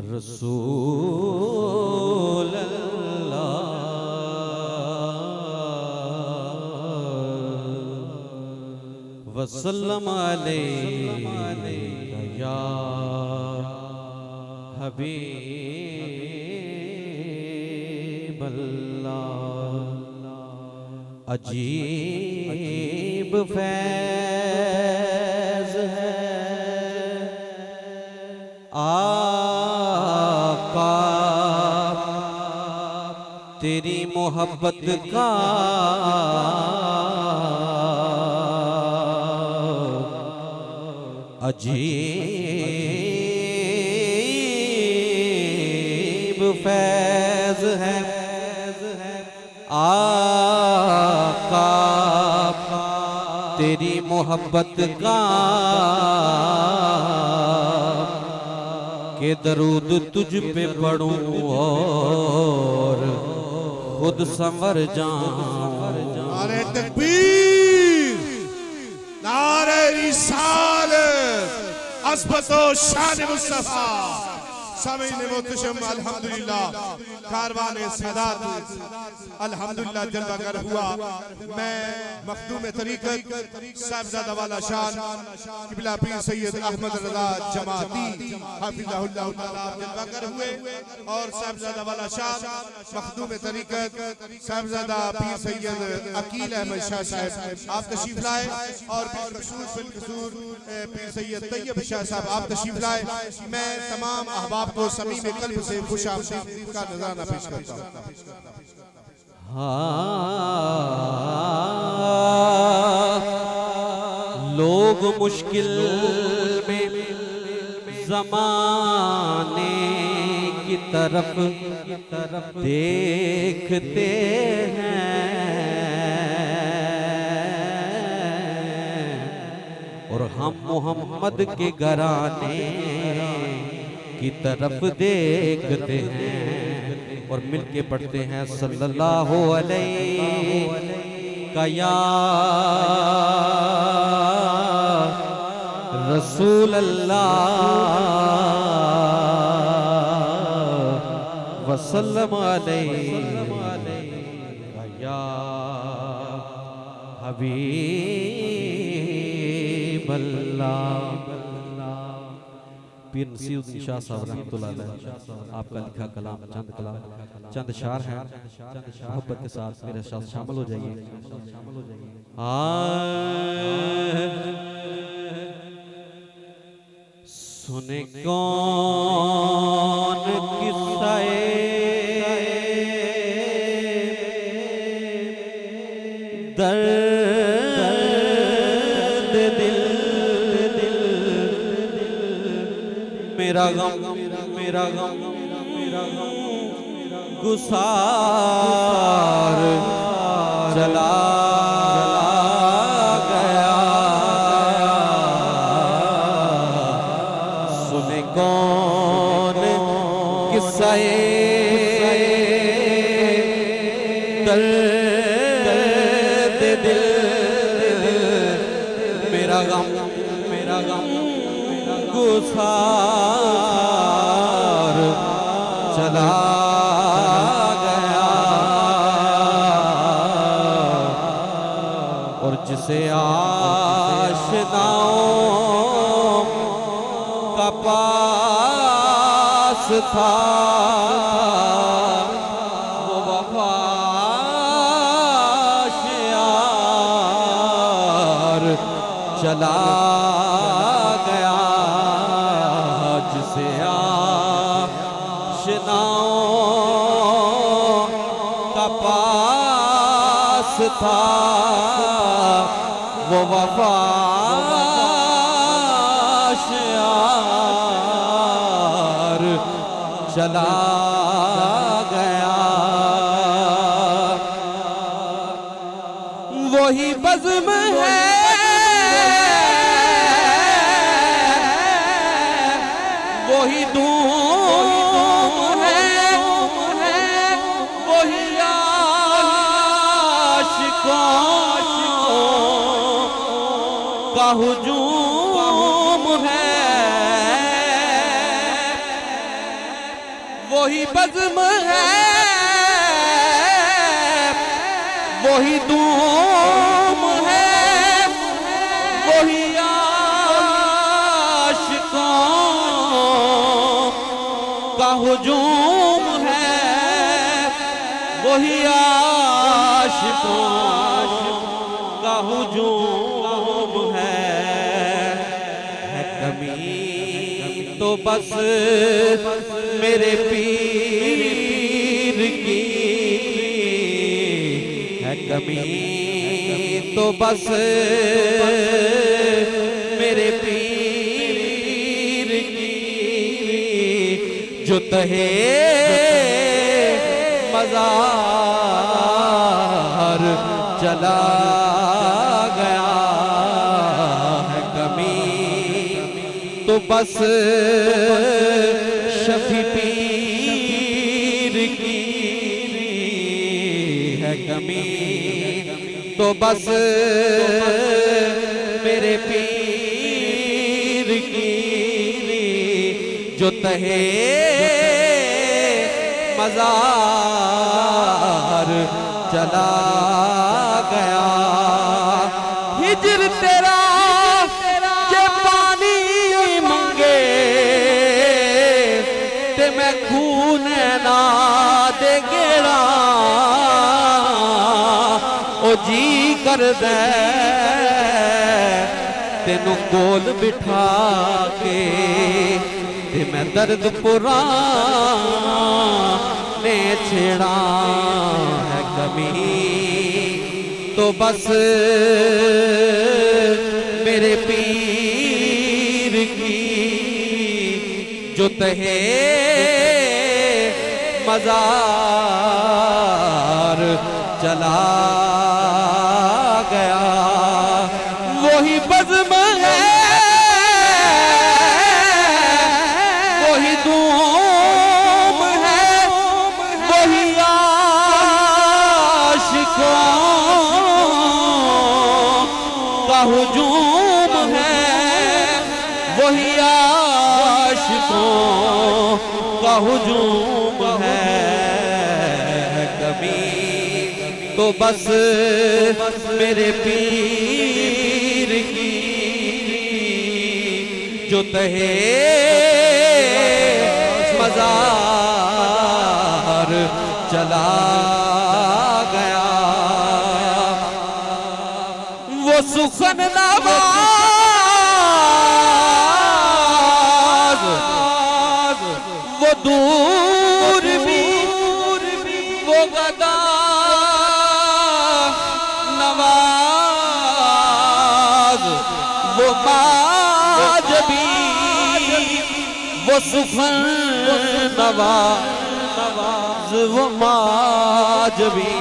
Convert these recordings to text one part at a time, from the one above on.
रसूल अल्लाह वसल्लम अलैका या हबीब अल्लाह। अजीब फैज़ है आका तेरी मोहब्बत का, अजीब फैज़ है आका तेरी मोहब्बत का, के दरूद तुझ पे पढ़ूं और खुद संवर जाऊं। नारे तकबीर, नारे रिसालत, अस्बतो शान मुस्तफा सामीन मोहतरम। अल्हम्दुलिल्लाह कारवान सादात अल्हम्दुलिल्लाह जलवागर हुआ। मैं मखदूम तरीक़त साहिबजादा वाला शान किबला पीर सैयद अहमद रज़ा जमाती हाफिज़हुल्लाह तआला जलवागर हुए और साहिबजादा वाला शान मखदूम तरीक़त साहिबजादा पीर सैयद अकील अहमद शाह साहब आप तशरीफ लाए और बिलखसूस पीर सैयद तैयब शाह साहब आप तशरीफ लाए। मैं तमाम अहबाब को समीम कल्ब से खुशामदीद का नज़राना पेश करता हूँ। लोग मुश्किल में ज़माने की तरफ देखते हैं और हम मोहम्मद के घराने की तरफ देखते हैं और मिलके पढ़ते हैं सल्लल्लाहु अलैहि का या रसूल अल्लाह वसल्लम अलैहि का या हबीब अल्लाह। पीर नसीरुद्दीन शाह साहब रहमतुल्लाह अलैह आपका लिखा कलाम चंद शार हैं, मोहब्बत के साथ मेरे साथ शामिल हो जाइए। सुने कौन किस्साए दर्द दिल, मेरा गम गुसार चला गया। सुने कौन किस्साए दर्द दिल, मेरा गम गुसार चला गया। और जिसे आशनाओं का पास था वो वफाशियार चला गया। जिसे आशनाओं का पास था वो वफाशियार चला गया। वही बज़्म है वही धूम है वही आशिकों का हुजूम है। वही बज़्म है, वही धूम है, वही आशिकों का हुजूम है, वही आशिकों का हुजूम है कमी तो बस मेरे पीर की है कमी तो बस मेरे पीर की जो तहे मज़ार चला गया है कमी तो बस शफी पीर की है कमी तो बस मेरे पीर की जो तहे मज़ार चला गया हिजर तेरा के पानी मंगे ते मैं खून ना दे गेड़ा ओ जी कर दे तेनू कोल बिठा के ते मैं दर्द पुराने छेड़ा है कमी तो बस मेरे पीर की जो तहे मज़ार चला गया वही बज़्म है वही धूम है वही आशिकों का हुजूम है वही आशिकों का हुजूम है कभी तो बस मेरे पीर की जो तहे मज़ार चला गया वो सुखन नवाज वो दूर भी वो गदा नवाज वो बाज भी वो सुखन नवाज वो माज भी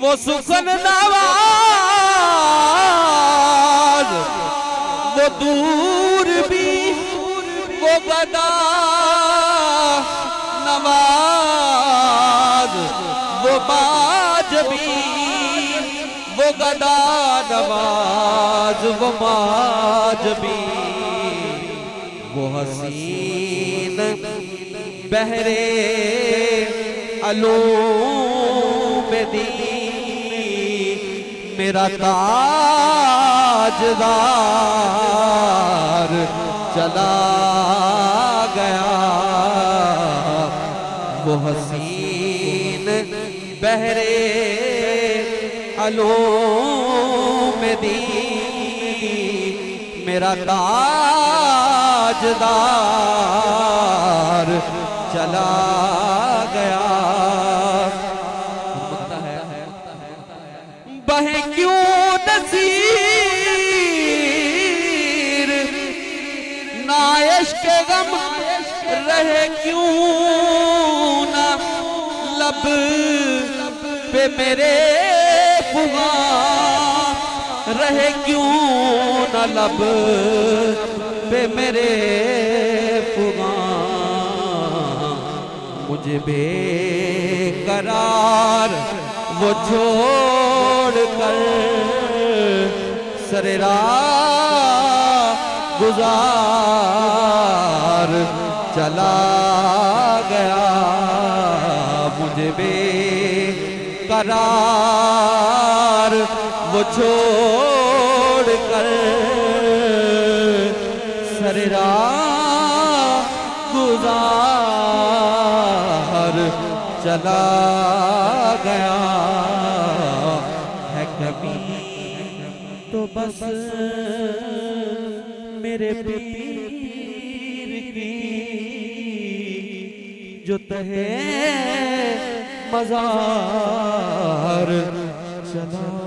वो सुखन नवाज वो दूर भी वो गदा नवाज वो बाज भी वो गदा नवाज वो माज भी वो हसीन बहरे अलूम दी मेरा ताजदार चला गया वो हसीन बहरे अलूम दी मेरा ताजदार चला गया बहे क्यों नज़ीर नायश के गम रहे क्यों ना लब पे मेरे फुगा रहे क्यों ना लब पे मेरे फुगा मुझे बेकरार वो छोड़ कर सरेरा गुजार चला गया, मुझे बेकरार वो छोड़ कर सरेरा गुजार चला गया है। कभी तो बस मेरे पीर की जो तहे मजार चला